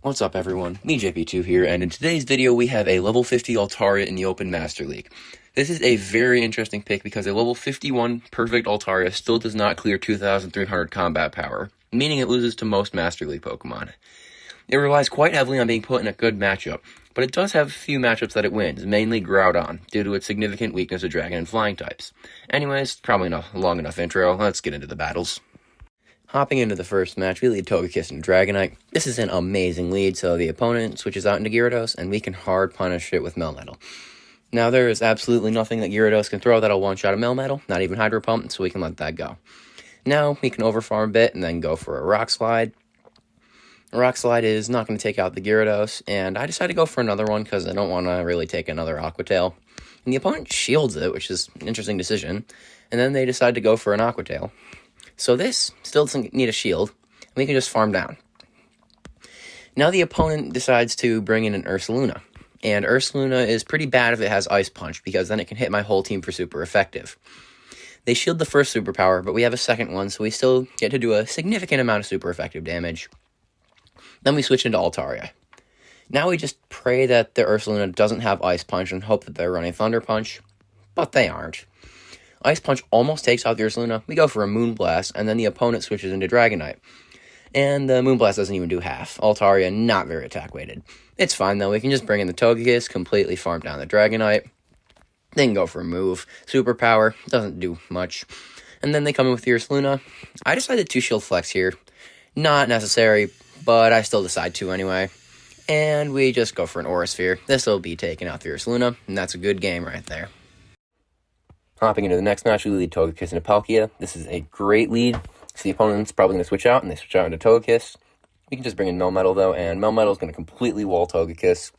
What's up everyone, me JP2 here, and in today's video we have a level 50 Altaria in the Open Master League. This is a very interesting pick because a level 51 perfect Altaria still does not clear 2,300 combat power, meaning it loses to most Master League Pokemon. It relies quite heavily on being put in a good matchup, but it does have a few matchups that it wins, mainly Groudon, due to its significant weakness of Dragon and Flying types. Anyways, probably not a long enough intro, let's get into the battles. Hopping into the first match, we lead Togekiss into Dragonite. This is an amazing lead, so the opponent switches out into Gyarados, and we can hard punish it with Melmetal. Now, there is absolutely nothing that Gyarados can throw that'll one-shot a Melmetal, not even Hydro Pump, so we can let that go. Now, we can overfarm a bit, and then go for a Rock Slide. A Rock Slide is not going to take out the Gyarados, and I decided to go for another one, because I don't want to really take another Aqua Tail. And the opponent shields it, which is an interesting decision, and then they decide to go for an Aqua Tail. So this still doesn't need a shield, and we can just farm down. Now the opponent decides to bring in an Ursaluna, and Ursaluna is pretty bad if it has Ice Punch, because then it can hit my whole team for super effective. They shield the first superpower, but we have a second one, so we still get to do a significant amount of super effective damage. Then we switch into Altaria. Now we just pray that the Ursaluna doesn't have Ice Punch and hope that they're running Thunder Punch, but they aren't. Ice Punch almost takes out the Ursaluna, we go for a Moonblast, and then the opponent switches into Dragonite. And the Moonblast doesn't even do half. Altaria not very attack weighted. It's fine though, we can just bring in the Togekiss, completely farm down the Dragonite, then go for a move. Superpower, doesn't do much. And then they come in with the Ursaluna. I decided to Shield Flex here. Not necessary, but I still decide to anyway. And we just go for an Aura Sphere. This will be taking out the Ursaluna, and that's a good game right there. Hopping into the next match, we lead Togekiss into Palkia. This is a great lead, so the opponent's probably going to switch out, and they switch out into Togekiss. We can just bring in Melmetal, though, and Melmetal is going to completely wall Togekiss.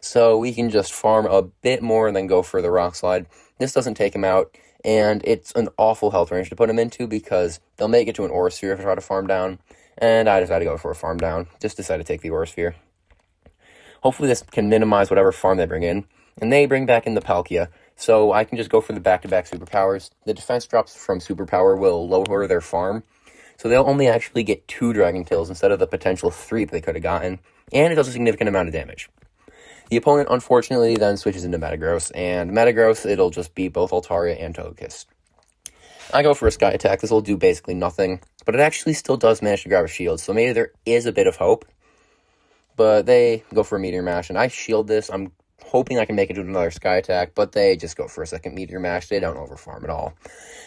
So we can just farm a bit more and then go for the Rock Slide. This doesn't take him out, and it's an awful health range to put him into because they'll make it to an Aura Sphere if I try to farm down, and I decided to go for a farm down. Just decided to take the Aura Sphere. Hopefully this can minimize whatever farm they bring in, and they bring back in the Palkia. So I can just go for the back-to-back superpowers. The defense drops from superpower will lower their farm. So they'll only actually get 2 Dragon Tails instead of the potential 3 that they could have gotten. And it does a significant amount of damage. The opponent, unfortunately, then switches into Metagross. And Metagross, it'll just beat both Altaria and Togekiss. I go for a Sky Attack. This will do basically nothing. But it actually still does manage to grab a shield. So maybe there is a bit of hope. But they go for a Meteor Mash. And I shield this. I'm hoping I can make it to another Sky Attack, but they just go for a second Meteor Mash. They don't overfarm at all.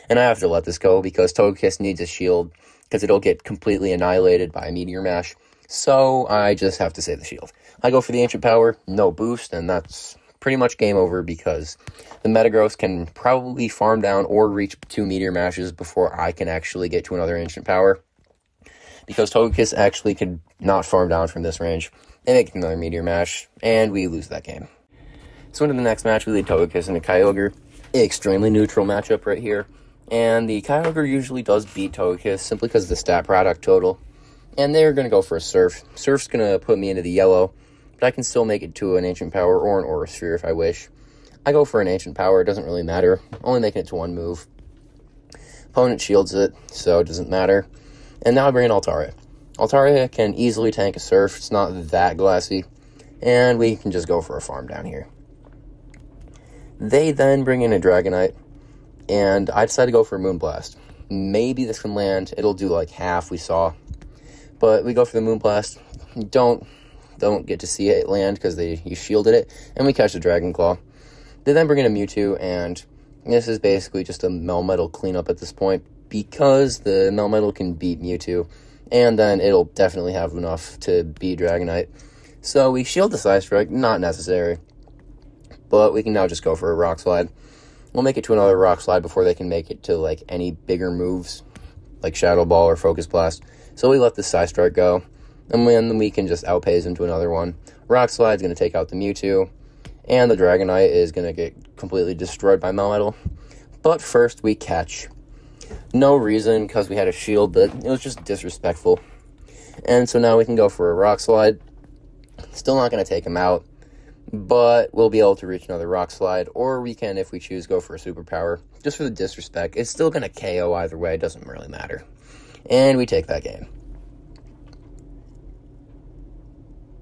And I have to let this go because Togekiss needs a shield because it'll get completely annihilated by a Meteor Mash. So I just have to save the shield. I go for the Ancient Power, no boost, and that's pretty much game over because the Metagross can probably farm down or reach 2 Meteor Mashes before I can actually get to another Ancient Power. Because Togekiss actually could not farm down from this range. They make another Meteor Mash, and we lose that game. So into the next match, we lead Togekiss into Kyogre. Extremely neutral matchup right here. And the Kyogre usually does beat Togekiss simply because of the stat product total. And they're going to go for a Surf. Surf's going to put me into the yellow, but I can still make it to an Ancient Power or an Aura Sphere if I wish. I go for an Ancient Power, it doesn't really matter. Only making it to 1 move. Opponent shields it, so it doesn't matter. And now I bring in Altaria. Altaria can easily tank a Surf, it's not that glassy. And we can just go for a farm down here. They then bring in a Dragonite, and I decided to go for a Moonblast. Maybe this can land. It'll do like half we saw. But we go for the Moonblast. Don't get to see it land because you shielded it, and we catch the Dragon Claw. They then bring in a Mewtwo, and this is basically just a Melmetal cleanup at this point because the Melmetal can beat Mewtwo, and then it'll definitely have enough to beat Dragonite. So we shield the Side Strike, not necessary. But we can now just go for a Rock Slide. We'll make it to another Rock Slide before they can make it to like any bigger moves, like Shadow Ball or Focus Blast. So we let the Side Strike go, and then we can just outpace into another one. Rock Slide's going to take out the Mewtwo, and the Dragonite is going to get completely destroyed by Melmetal. But first we catch. No reason, because we had a shield, but it was just disrespectful. And so now we can go for a Rock Slide. Still not going to take him out. But we'll be able to reach another Rock Slide, or we can, if we choose, go for a Superpower. Just for the disrespect. It's still going to KO either way, it doesn't really matter. And we take that game.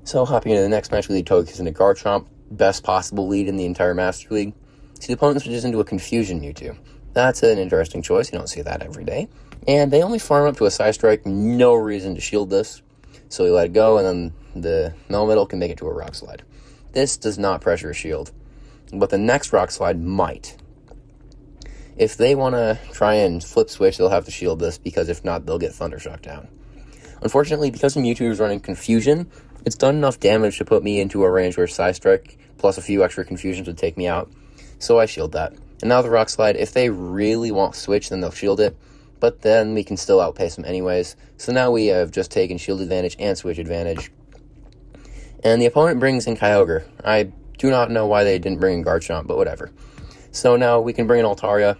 So hopping into the next match, we lead Togekiss into Garchomp, best possible lead in the entire Master League. So the opponent switches into a Confusion Mewtwo. That's an interesting choice, you don't see that every day. And they only farm up to a Side Strike, no reason to shield this. So we let it go, and then the Melmetal can make it to a Rock Slide. This does not pressure a shield, but the next Rock Slide might. If they want to try and flip switch, they'll have to shield this, because if not, they'll get Thunder Shock down. Unfortunately, because the Mewtwo is running Confusion, it's done enough damage to put me into a range where Side Strike plus a few extra Confusions would take me out, so I shield that. And now the Rock Slide, if they really want switch, then they'll shield it, but then we can still outpace them anyways. So now we have just taken shield advantage and switch advantage. And the opponent brings in Kyogre. I do not know why they didn't bring in Garchomp, but whatever. So now we can bring in Altaria.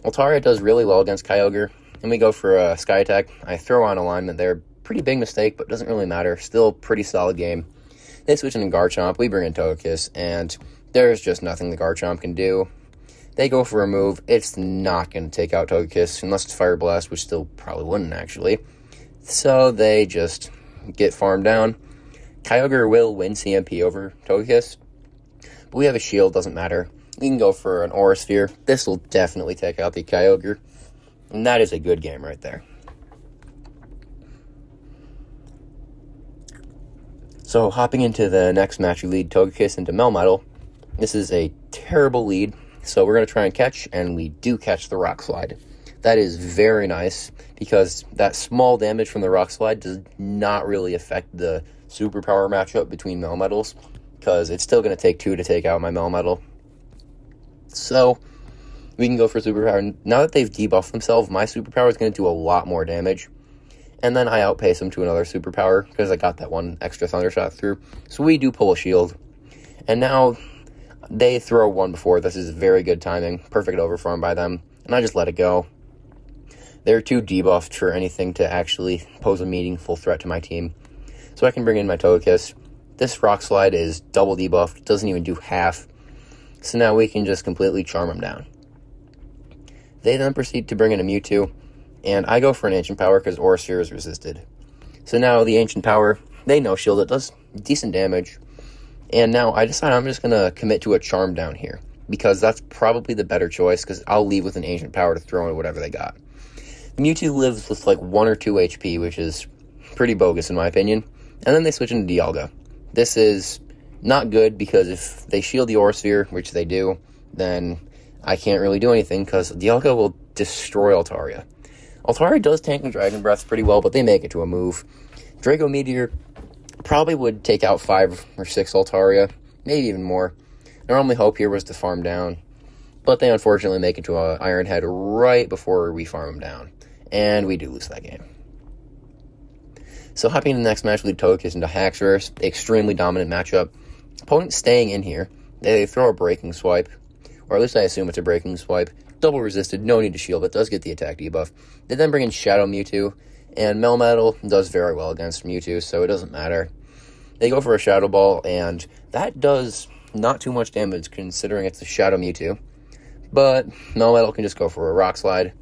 Altaria does really well against Kyogre, and we go for a Sky Attack. I throw on alignment there. Pretty big mistake, but doesn't really matter. Still pretty solid game. They switch into Garchomp. We bring in Togekiss, and there's just nothing the Garchomp can do. They go for a move. It's not going to take out Togekiss, unless it's Fire Blast, which still probably wouldn't, actually. So they just get farmed down. Kyogre will win CMP over Togekiss, but we have a shield, doesn't matter. We can go for an Aura Sphere. This will definitely take out the Kyogre, and that is a good game right there. So hopping into the next match, we lead Togekiss into Melmetal. This is a terrible lead, so we're going to try and catch, and we do catch the Rock Slide. That is very nice, because that small damage from the Rock Slide does not really affect the superpower matchup between Melmetals, because it's still going to take 2 to take out my Melmetal. So we can go for superpower. Now that they've debuffed themselves, my superpower is going to do a lot more damage. And then I outpace them to another superpower, because I got that one extra Thunder Shot through. So we do pull a shield. And now they throw one before. This is very good timing. Perfect overfarm by them. And I just let it go. They're too debuffed for anything to actually pose a meaningful threat to my team. So I can bring in my Togekiss. This Rock Slide is double debuffed. Doesn't even do half. So now we can just completely charm them down. They then proceed to bring in a Mewtwo. And I go for an Ancient Power because Aura Sphere is resisted. So now the Ancient Power, they no-shield it, does decent damage. And now I decide I'm just going to commit to a Charm down here, because that's probably the better choice, because I'll leave with an Ancient Power to throw in whatever they got. The Mewtwo lives with like 1 or 2 HP, which is pretty bogus in my opinion. And then they switch into Dialga. This is not good, because if they shield the Aura Sphere, which they do, then I can't really do anything, because Dialga will destroy Altaria. Altaria does tank and Dragon Breath pretty well, but they make it to a move. Draco Meteor probably would take out 5 or 6 Altaria, maybe even more. Our only hope here was to farm down, but they unfortunately make it to an Iron Head right before we farm them down, and we do lose that game. So hopping into the next match, we lead Togekiss into Haxorus. Extremely dominant matchup. Opponent staying in here. They throw a Breaking Swipe, or at least I assume it's a Breaking Swipe. Double resisted, no need to shield, but does get the attack debuff. They then bring in Shadow Mewtwo, and Melmetal does very well against Mewtwo, so it doesn't matter. They go for a Shadow Ball, and that does not too much damage considering it's a Shadow Mewtwo. But Melmetal can just go for a Rock Slide.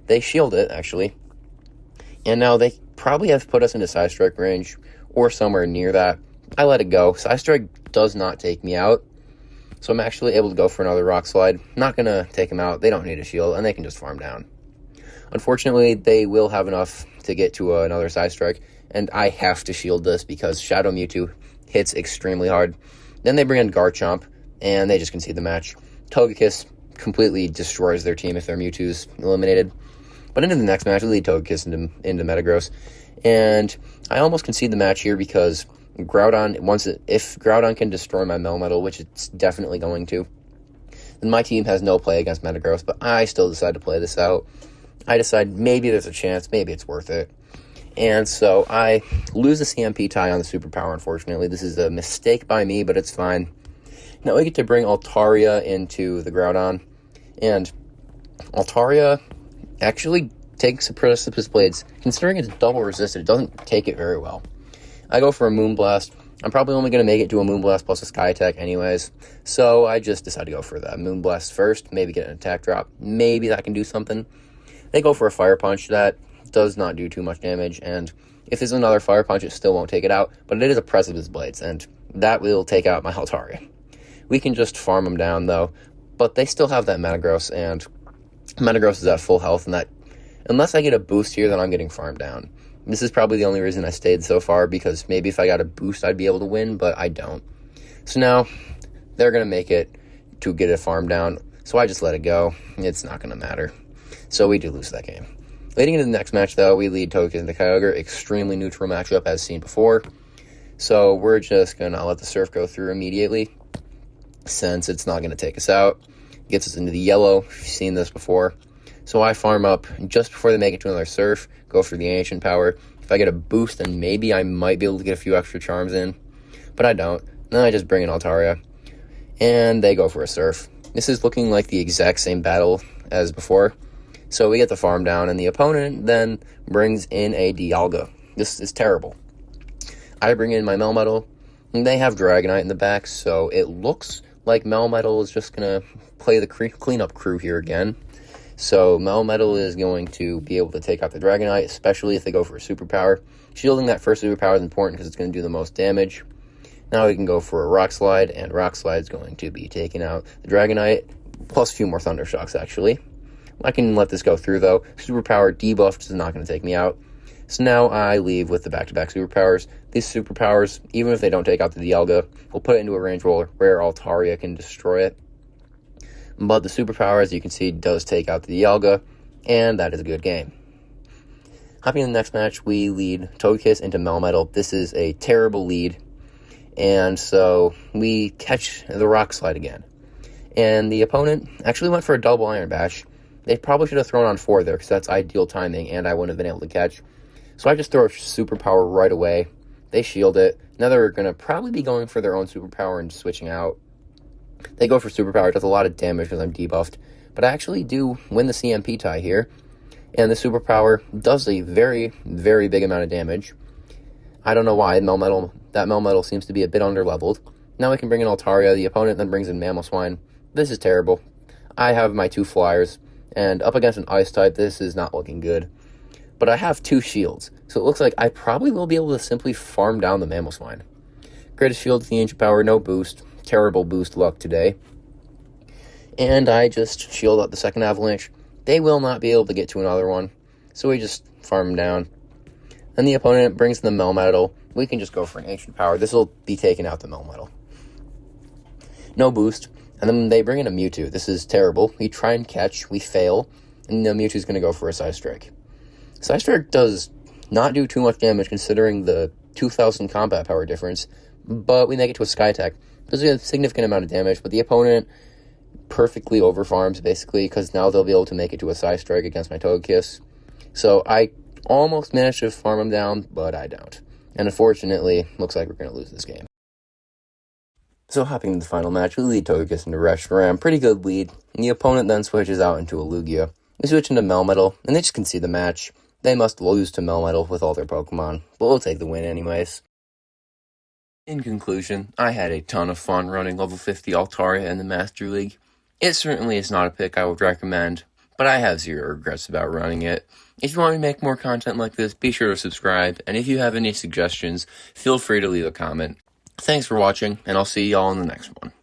They shield it, actually. And now they probably have put us into Side Strike range, or somewhere near that. I let it go. Side Strike does not take me out. So I'm actually able to go for another Rock Slide. Not going to take them out. They don't need a shield, and they can just farm down. Unfortunately, they will have enough to get to another Side Strike, and I have to shield this because Shadow Mewtwo hits extremely hard. Then they bring in Garchomp, and they just concede the match. Togekiss completely destroys their team if their Mewtwo's eliminated. But into the next match, we lead Togekiss into Metagross, and I almost concede the match here because Groudon, if Groudon can destroy my Melmetal, which it's definitely going to, then my team has no play against Metagross, but I still decide to play this out. I decide maybe there's a chance, maybe it's worth it. And so I lose the CMP tie on the superpower, unfortunately. This is a mistake by me, but it's fine. Now we get to bring Altaria into the Groudon, and Altaria actually takes a Precipice Blades. Considering it's double resisted, it doesn't take it very well. I go for a Moonblast. I'm probably only going to make it to a Moonblast plus a Sky Attack anyways, so I just decide to go for that Moonblast first, maybe get an attack drop, maybe that can do something. They go for a Fire Punch. That does not do too much damage, and If there's another Fire Punch, it still won't take it out, but it is a Precipice Blades, and that will take out my Altaria. We can just farm them down, though, but they still have that Metagross, and Metagross is at full health, and that, unless I get a boost here, then I'm getting farmed down. This is probably the only reason I stayed so far, because maybe if I got a boost, I'd be able to win, but I don't. So now, they're going to make it to get a farm down, so I just let it go. It's not going to matter. So we do lose that game. Leading into the next match, though, we lead Togekiss into Kyogre. Extremely neutral matchup, as seen before. So we're just going to let the Surf go through immediately, since it's not going to take us out. Gets us into the yellow. You've seen this before. So I farm up just before they make it to another Surf, go for the Ancient Power. If I get a boost, then maybe I might be able to get a few extra Charms in, but I don't. Then I just bring in Altaria, and they go for a Surf. This is looking like the exact same battle as before. So we get the farm down, and the opponent then brings in a Dialga. This is terrible. I bring in my Melmetal, and they have Dragonite in the back, so it looks like Melmetal is just going to play the cleanup crew here again. So Melmetal is going to be able to take out the Dragonite, especially if they go for a Superpower. Shielding that first Superpower is important because it's going to do the most damage. Now we can go for a Rock Slide, and Rock Slide is going to be taking out the Dragonite, plus a few more Thunder Shocks, actually. I can let this go through, though. Superpower debuffed is not going to take me out. So now I leave with the back-to-back Superpowers. These Superpowers, even if they don't take out the Dialga, will put it into a range where Altaria can destroy it. But the Superpower, as you can see, does take out the Dialga, and that is a good game. Hopping in the next match, we lead Togekiss into Melmetal. This is a terrible lead, and so we catch the Rock Slide again. And the opponent actually went for a double Iron Bash. They probably should have thrown on 4 there, because that's ideal timing, and I wouldn't have been able to catch. So I just throw a Superpower right away. They shield it. Now they're going to probably be going for their own Superpower and switching out. They go for Superpower. It does a lot of damage because I'm debuffed. But I actually do win the CMP tie here. And the Superpower does a very, very big amount of damage. I don't know why. That Melmetal seems to be a bit underleveled. Now we can bring in Altaria. The opponent then brings in Mamoswine. This is terrible. I have my 2 Flyers. And up against an Ice type, this is not looking good. But I have 2 shields. So it looks like I probably will be able to simply farm down the Mamoswine. Greatest Shield, the Ancient Power, no boost. Terrible boost luck today. And I just shield up the second Avalanche. They will not be able to get to another one. So we just farm them down. Then the opponent brings the Melmetal. We can just go for an Ancient Power. This will be taking out the Melmetal. No boost. And then they bring in a Mewtwo. This is terrible. We try and catch. We fail. And the Mewtwo's going to go for a Side Strike. Side Strike does not do too much damage considering the 2,000 combat power difference. But we make it to a Sky Attack. Does a significant amount of damage, but the opponent perfectly overfarms, basically, because now they'll be able to make it to a Side Strike against my Togekiss. So I almost managed to farm him down, but I don't. And unfortunately, looks like we're going to lose this game. So hopping to the final match, we lead Togekiss into Reshiram. Pretty good lead. And the opponent then switches out into a Lugia. We switch into Melmetal, and they just concede the match. They must lose to Melmetal with all their Pokemon, but we'll take the win anyways. In conclusion, I had a ton of fun running level 50 Altaria in the Master League. It certainly is not a pick I would recommend, but I have 0 regrets about running it. If you want me to make more content like this, be sure to subscribe, and if you have any suggestions, feel free to leave a comment. Thanks for watching, and I'll see y'all in the next one.